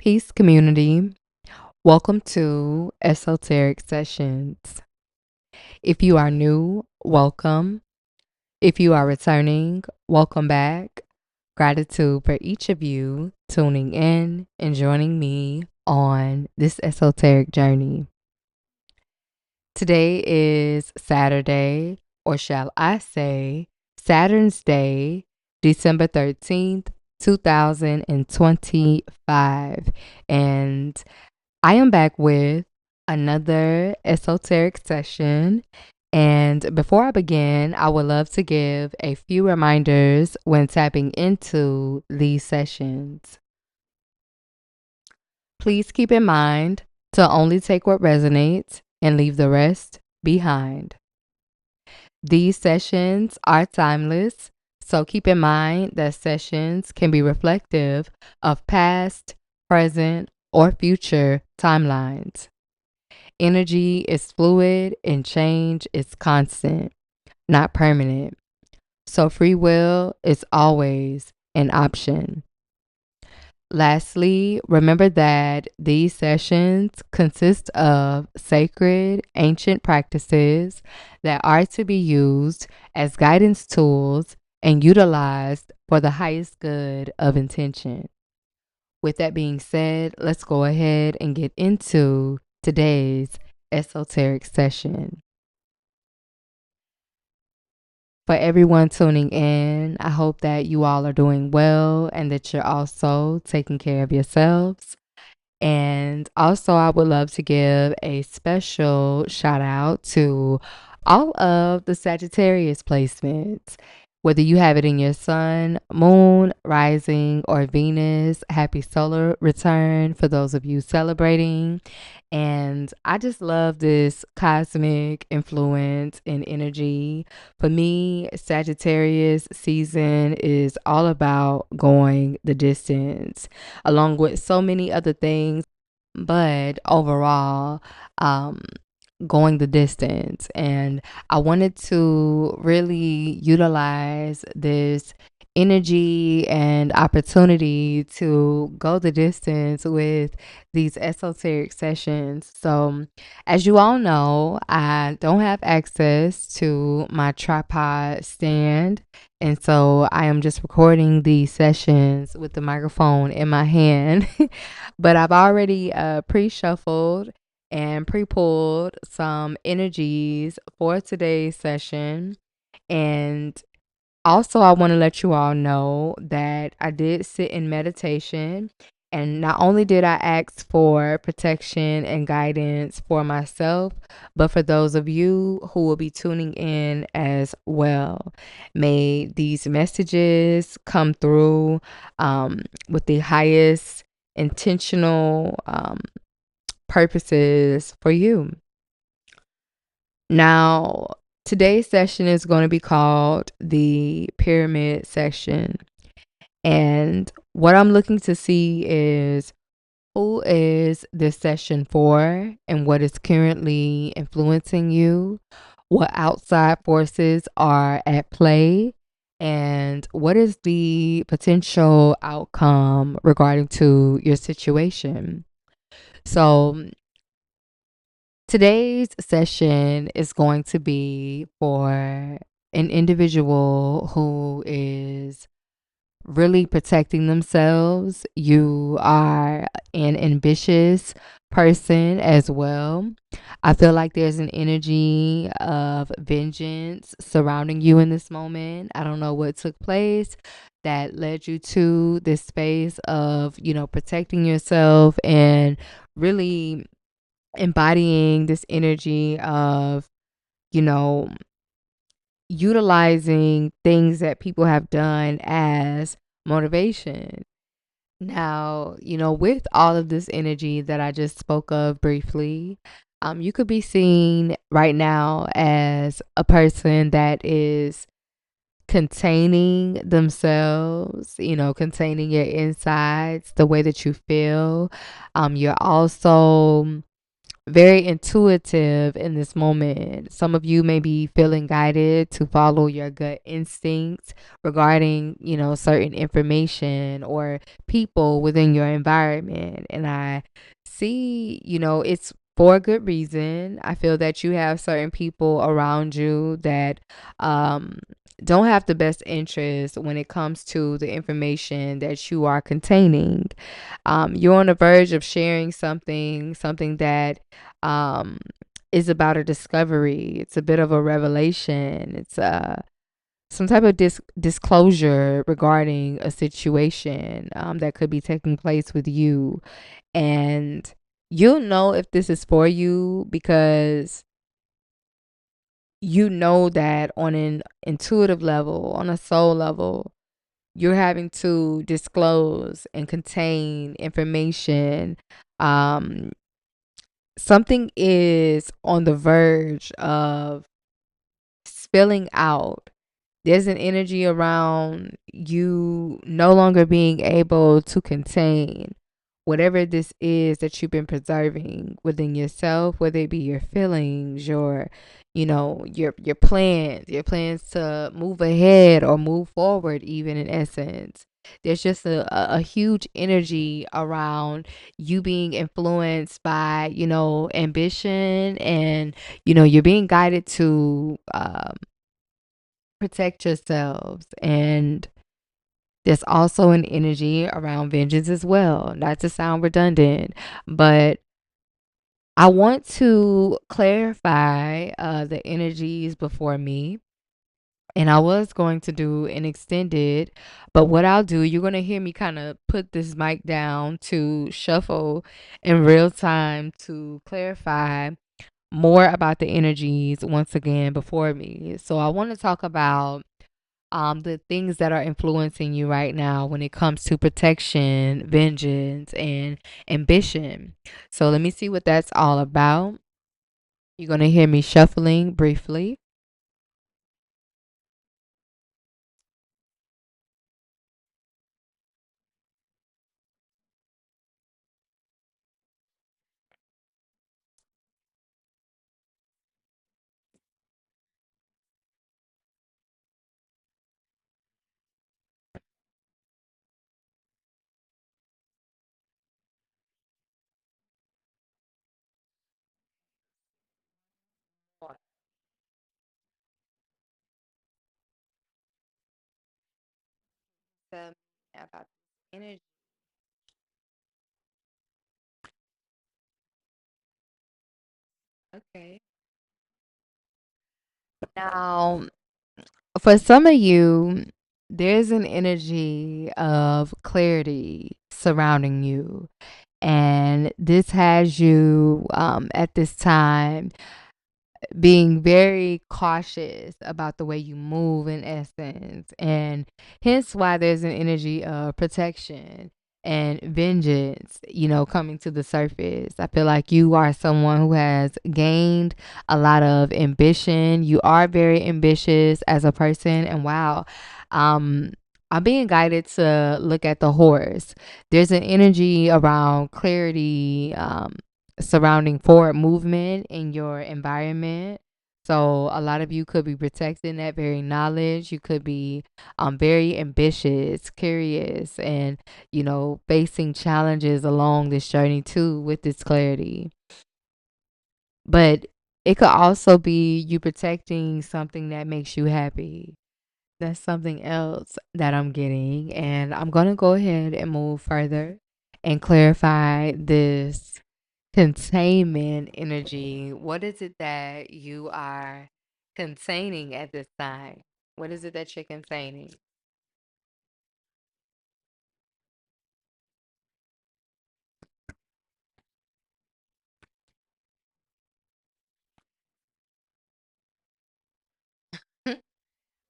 Peace, community. Welcome to Esoteric Sessions. If you are new, welcome. If you are returning, welcome back. Gratitude for each of you tuning in and joining me on this esoteric journey. Today is Saturday, or shall I say, Saturn's Day, December 13th, 2025. And I am back with another esoteric session. And before I begin, I would love to give a few reminders when tapping into these sessions. Please keep in mind to only take what resonates and leave the rest behind. These sessions are timeless, so keep in mind that sessions can be reflective of past, present, or future timelines. Energy is fluid and change is constant, not permanent. So free will is always an option. Lastly, remember that these sessions consist of sacred ancient practices that are to be used as guidance tools and utilized for the highest good of intention. With that being said, let's go ahead and get into today's esoteric session. For everyone tuning in, I hope that you all are doing well and that you're also taking care of yourselves. And also, I would love to give a special shout out to all of the Sagittarius placements. Whether you have it in your sun, moon, rising, or Venus, happy solar return for those of you celebrating. And I just love this cosmic influence and energy. For me, Sagittarius season is all about going the distance, along with so many other things. But overall, going the distance. And I wanted to really utilize this energy and opportunity to go the distance with these esoteric sessions. So, as you all know, I don't have access to my tripod stand. And so I am just recording these sessions with the microphone in my hand. But I've already pre shuffled and pre-pulled some energies for today's session. And also, I want to let you all know that I did sit in meditation. And not only did I ask for protection and guidance for myself, but for those of you who will be tuning in as well. May these messages come through with the highest intentional purposes for you. Now, today's session is going to be called the pyramid section. And what I'm looking to see is who is this session for and what is currently influencing you, what outside forces are at play, and what is the potential outcome regarding to your situation. So today's session is going to be for an individual who is really protecting themselves. You are an ambitious person as well. I feel like there's an energy of vengeance surrounding you in this moment. I don't know what took place that led you to this space of, protecting yourself and really embodying this energy of, you know, utilizing things that people have done as motivation. Now, with all of this energy that I just spoke of briefly, you could be seen right now as a person that is containing themselves, containing your insides, the way that you feel. You're also very intuitive in this moment. Some of you may be feeling guided to follow your gut instincts regarding, certain information or people within your environment. And I see, it's for a good reason. I feel that you have certain people around you that um don't have the best interest when it comes to the information that you are containing. You're on the verge of sharing something that um, is about a discovery. It's a bit of a revelation. It's some type of disclosure regarding a situation that could be taking place with you. And you'll know if this is for you because you know that on an intuitive level, on a soul level, you're having to disclose and contain information. Um, Something is on the verge of spilling out. There's an energy around you no longer being able to contain whatever this is that you've been preserving within yourself, whether it be your feelings, your plans to move ahead or move forward, even in essence. There's just a huge energy around you being influenced by, ambition, and, you're being guided to protect yourselves. And there's also an energy around vengeance as well. Not to sound redundant, but I want to clarify the energies before me. And I was going to do an extended, but what I'll do, you're going to hear me kind of put this mic down to shuffle in real time to clarify more about the energies once again before me. So I want to talk about the things that are influencing you right now when it comes to protection, vengeance, and ambition. So let me see what that's all about. You're going to hear me shuffling briefly. About energy. Okay. Now, for some of you, there's an energy of clarity surrounding you. And this has you at this time being very cautious about the way you move in essence, and hence why there's an energy of protection and vengeance, coming to the surface. I feel like you are someone who has gained a lot of ambition. You are very ambitious as a person, and wow, um I'm being guided to look at the horse. There's an energy around clarity, surrounding forward movement in your environment. So a lot of you could be protecting that very knowledge. You could be very ambitious, curious, and facing challenges along this journey too with this clarity. But it could also be you protecting something that makes you happy. That's something else that I'm getting, and I'm gonna go ahead and move further and clarify this containment energy. What is it that you are containing at this time? What is it that you're containing?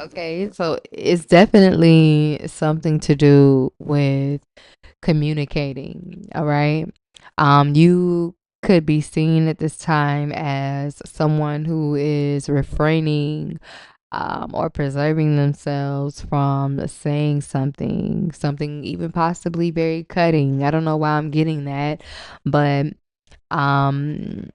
Okay, so it's definitely something to do with communicating, all right? You could be seen at this time as someone who is refraining or preserving themselves from saying something even possibly very cutting. I don't know why I'm getting that, but Um,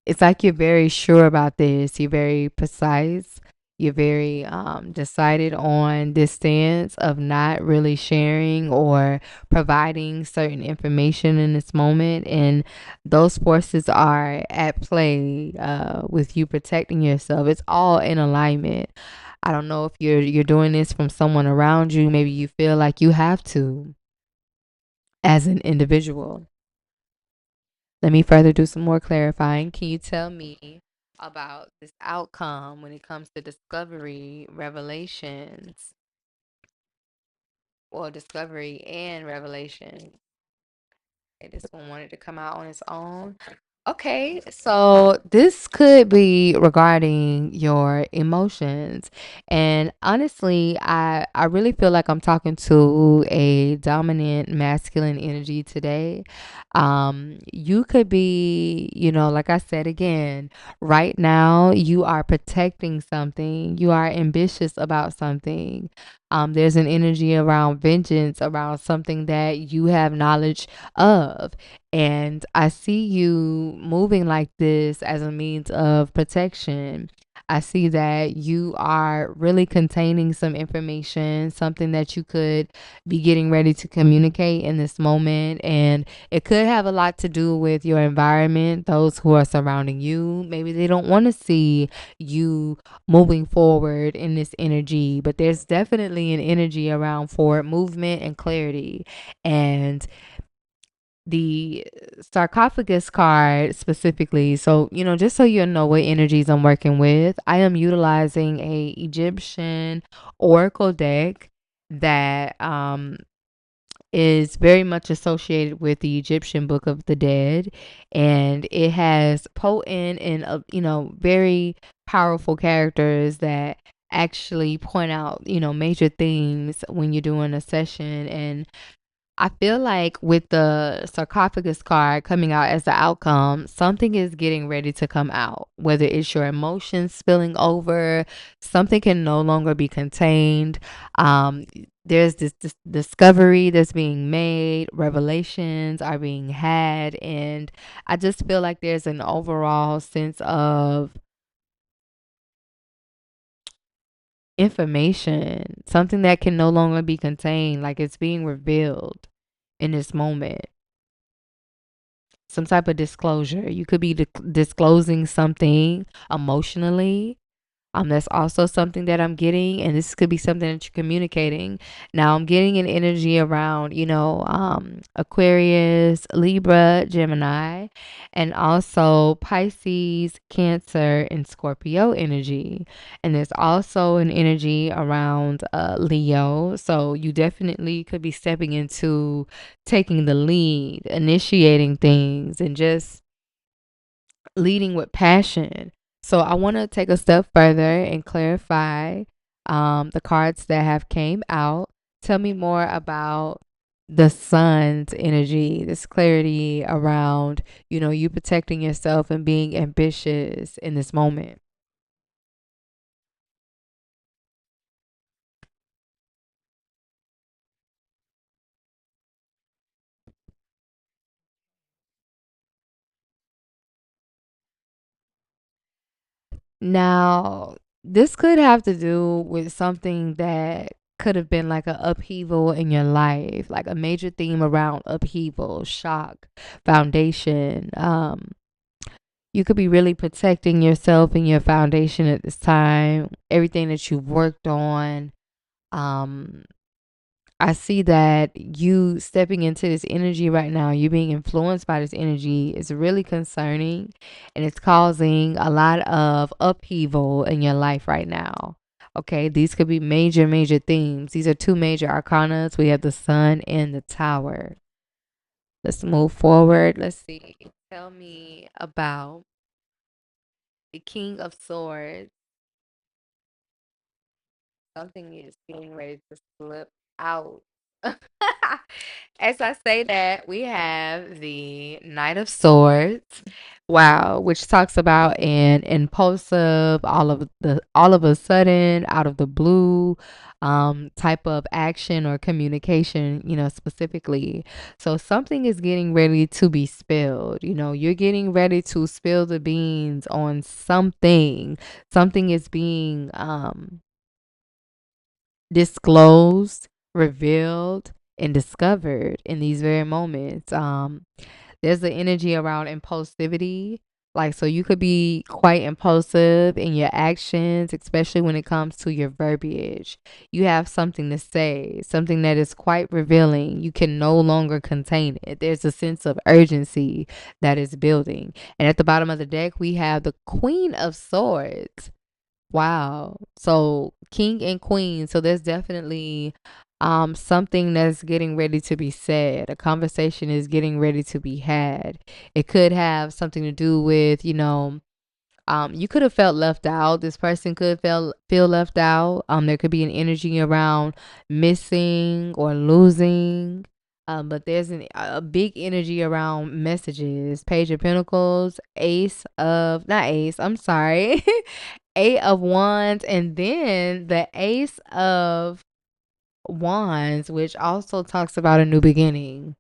it's like you're very sure about this. You're very precise. You're very decided on this stance of not really sharing or providing certain information in this moment. And those forces are at play with you protecting yourself. It's all in alignment. I don't know if you're doing this from someone around you. Maybe you feel like you have to as an individual. Let me further do some more clarifying. Can you tell me about this outcome when it comes to discovery, revelations, or discovery and revelation? Okay, this one wanted to come out on its own. Okay, so this could be regarding your emotions. And honestly, I really feel like I'm talking to a dominant masculine energy today. You could be, like I said again, right now you are protecting something. You are ambitious about something. There's an energy around vengeance, around something that you have knowledge of. And I see you moving like this as a means of protection. I see that you are really containing some information, something that you could be getting ready to communicate in this moment. And it could have a lot to do with your environment, those who are surrounding you. Maybe they don't want to see you moving forward in this energy, but there's definitely an energy around forward movement and clarity. And the sarcophagus card specifically, so just so you know what energies I'm working with, I am utilizing a Egyptian oracle deck that is very much associated with the Egyptian Book of the Dead, and it has potent and very powerful characters that actually point out major themes when you're doing a session. And I feel like with the sarcophagus card coming out as the outcome, something is getting ready to come out. Whether it's your emotions spilling over, something can no longer be contained. Um, there's this discovery that's being made, revelations are being had, and I just feel like there's an overall sense of information, something that can no longer be contained, like it's being revealed in this moment. Some type of disclosure. You could be disclosing something emotionally. That's also something that I'm getting, and this could be something that you're communicating. Now, I'm getting an energy around, Aquarius, Libra, Gemini, and also Pisces, Cancer, and Scorpio energy. And there's also an energy around Leo. So you definitely could be stepping into taking the lead, initiating things, and just leading with passion. So I want to take a step further and clarify the cards that have came out. Tell me more about the sun's energy, this clarity around, you protecting yourself and being ambitious in this moment. Now, this could have to do with something that could have been like an upheaval in your life, like a major theme around upheaval, shock, foundation. You could be really protecting yourself and your foundation at this time, everything that you've worked on. Um, I see that you stepping into this energy right now, you being influenced by this energy is really concerning, and it's causing a lot of upheaval in your life right now. Okay, these could be major, major themes. These are two major arcanas. We have the sun and the tower. Let's move forward. Let's see. Tell me about the King of Swords. Something is getting ready to slip out. As I say that, we have the Knight of Swords. Wow, which talks about an impulsive, all of a sudden, out of the blue, type of action or communication, specifically. So something is getting ready to be spilled. You're getting ready to spill the beans on something. Something is being disclosed, revealed, and discovered in these very moments. There's the energy around impulsivity. Like, so you could be quite impulsive in your actions, especially when it comes to your verbiage. You have something to say, something that is quite revealing. You can no longer contain it. There's a sense of urgency that is building. And at the bottom of the deck, we have the Queen of Swords. Wow. So king and queen. So there's definitely something that's getting ready to be said. A conversation is getting ready to be had. It could have something to do with, you could have felt left out. This person could feel left out. There could be an energy around missing or losing. But there's a big energy around messages. Page of Pentacles, not Ace, I'm sorry. Eight of Wands, and then the Ace of Wands, which also talks about a new beginning.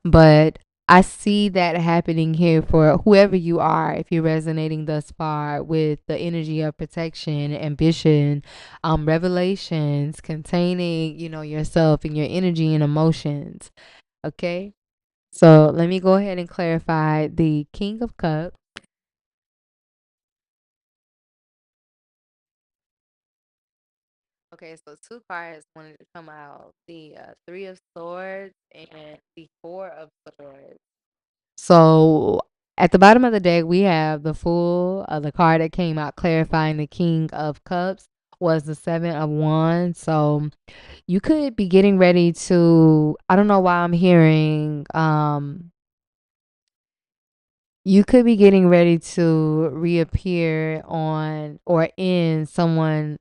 But I see that happening here for whoever you are, if you're resonating thus far with the energy of protection, ambition, revelations containing, yourself and your energy and emotions. Okay. So let me go ahead and clarify the King of Cups. Okay, so two cards wanted to come out: the Three of Swords and the Four of Swords. So at the bottom of the deck, we have the Fool. The card that came out clarifying the King of Cups was the Seven of Wands. So you could be getting ready to. I don't know why I'm hearing. You could be getting ready to reappear on or in someone's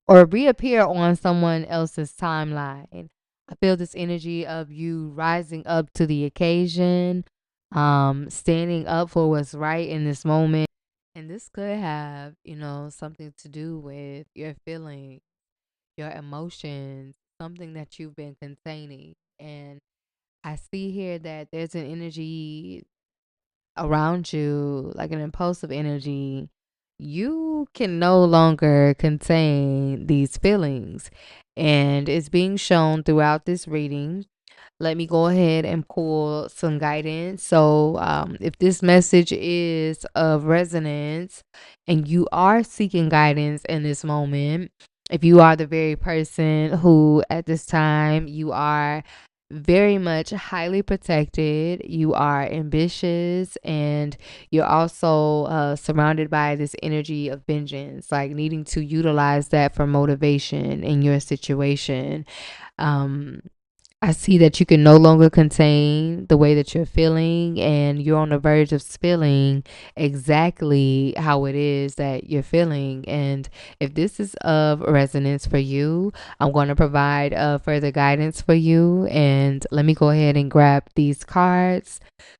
or reappear on someone else's timeline. I feel this energy of you rising up to the occasion, standing up for what's right in this moment. And this could have, something to do with your feelings, your emotions, something that you've been containing. And I see here that there's an energy around you, like an impulsive energy. You can no longer contain these feelings, and it's being shown throughout this reading. Let me go ahead and pull some guidance. So, if this message is of resonance and you are seeking guidance in this moment, if you are the very person who at this time you are very much highly protected, you are ambitious, and you're also surrounded by this energy of vengeance, like needing to utilize that for motivation in your situation. Um, I see that you can no longer contain the way that you're feeling, and you're on the verge of spilling exactly how it is that you're feeling. And if this is of resonance for you, I'm going to provide further guidance for you. And let me go ahead and grab these cards.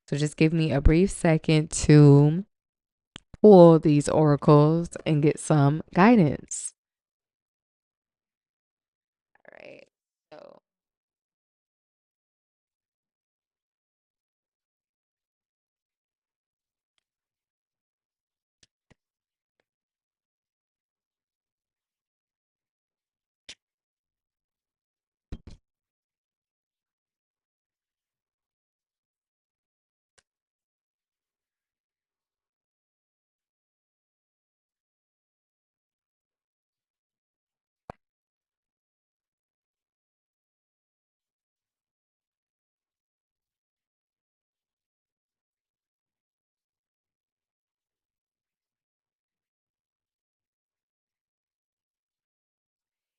So just give me a brief second to pull these oracles and get some guidance. All right. So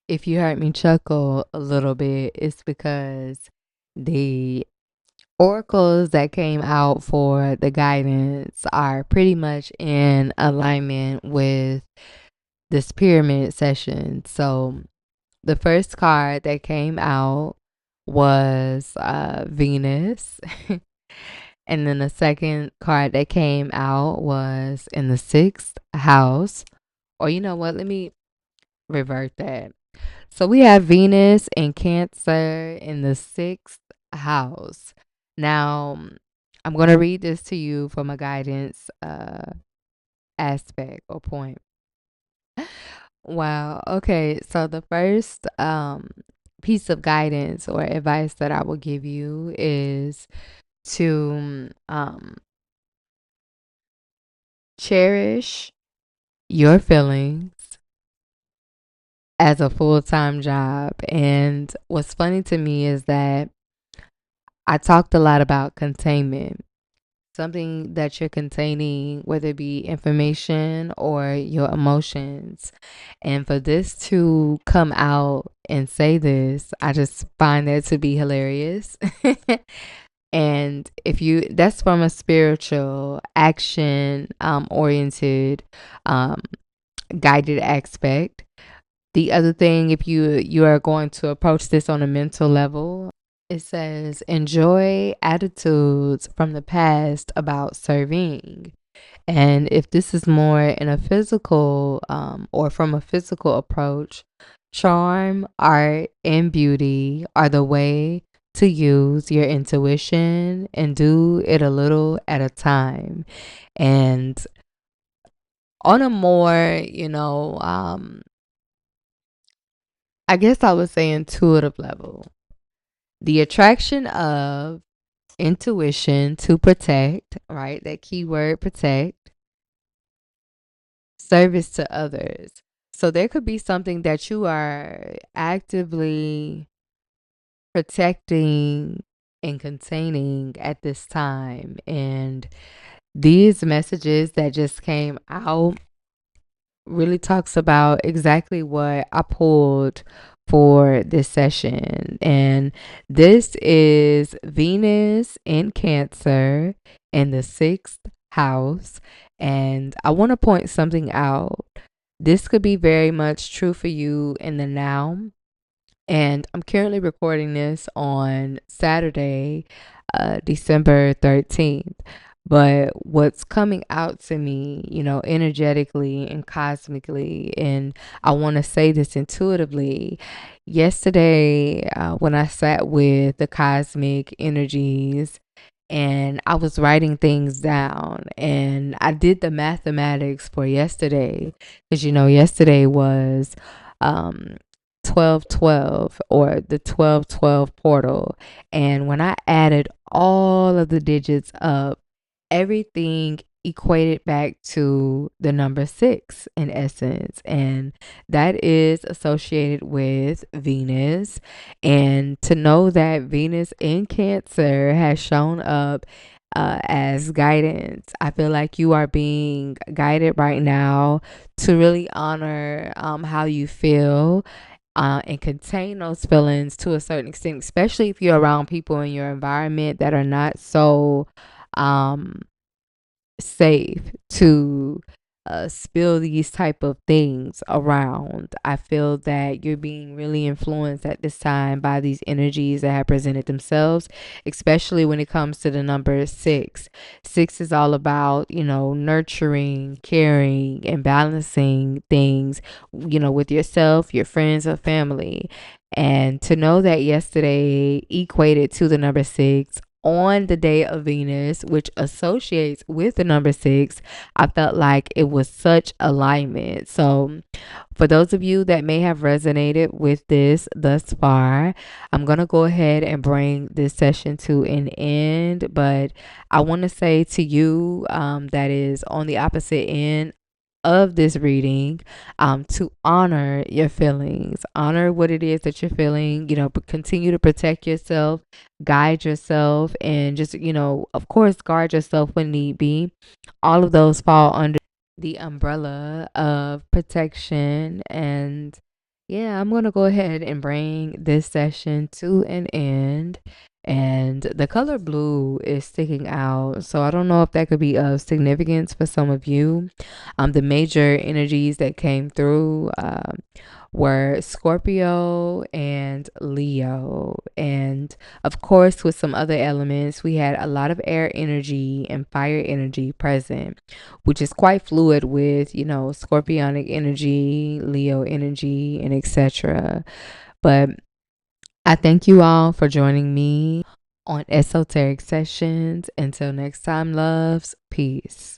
if you heard me chuckle a little bit, it's because the oracles that came out for the guidance are pretty much in alignment with this pyramid session. So the first card that came out was Venus. And then the second card that came out was in the sixth house. Or you know what? Let me revert that. So we have Venus and Cancer in the sixth house. Now, I'm going to read this to you from a guidance aspect or point. Wow. Okay. So the first piece of guidance or advice that I will give you is to cherish your feelings as a full-time job. And what's funny to me is that I talked a lot about containment, something that you're containing, whether it be information or your emotions. And for this to come out and say this, I just find that to be hilarious. And if you, that's from a spiritual, action oriented, um, guided aspect. The other thing, if you are going to approach this on a mental level, it says enjoy attitudes from the past about serving. And if this is more in a physical or from a physical approach, charm, art, and beauty are the way to use your intuition and do it a little at a time. And on a more, I guess I would say intuitive level, the attraction of intuition to protect, right? That keyword protect, service to others. So there could be something that you are actively protecting and containing at this time. And these messages that just came out really talks about exactly what I pulled for this session. And this is Venus in Cancer in the sixth house. And I want to point something out. This could be very much true for you in the now. And I'm currently recording this on Saturday, December 13th. But what's coming out to me, energetically and cosmically, and I want to say this intuitively. Yesterday, when I sat with the cosmic energies and I was writing things down, and I did the mathematics for yesterday, because yesterday was um 1212, or the 1212 portal. And when I added all of the digits up, everything equated back to the number six in essence. And that is associated with Venus. And to know that Venus in Cancer has shown up as guidance, I feel like you are being guided right now to really honor how you feel. And contain those feelings to a certain extent, especially if you're around people in your environment that are not so um, safe to spill these type of things around. I feel that you're being really influenced at this time by these energies that have presented themselves, especially when it comes to the number six. Six is all about, nurturing, caring, and balancing things, with yourself, your friends, or family. And to know that yesterday equated to the number six on the day of Venus, which associates with the number six, I felt like it was such alignment. So, for those of you that may have resonated with this thus far, I'm going to go ahead and bring this session to an end. But I want to say to you that is on the opposite end of this reading, to honor your feelings, honor what it is that you're feeling, but continue to protect yourself, guide yourself, and just, of course, guard yourself when need be. All of those fall under the umbrella of protection. And yeah, I'm going to go ahead and bring this session to an end. And the color blue is sticking out. So I don't know if that could be of significance for some of you. The major energies that came through were Scorpio and Leo. And of course, with some other elements, we had a lot of air energy and fire energy present, which is quite fluid with, Scorpionic energy, Leo energy, and etc. But I thank you all for joining me on Esoteric Sessions. Until next time, loves, peace.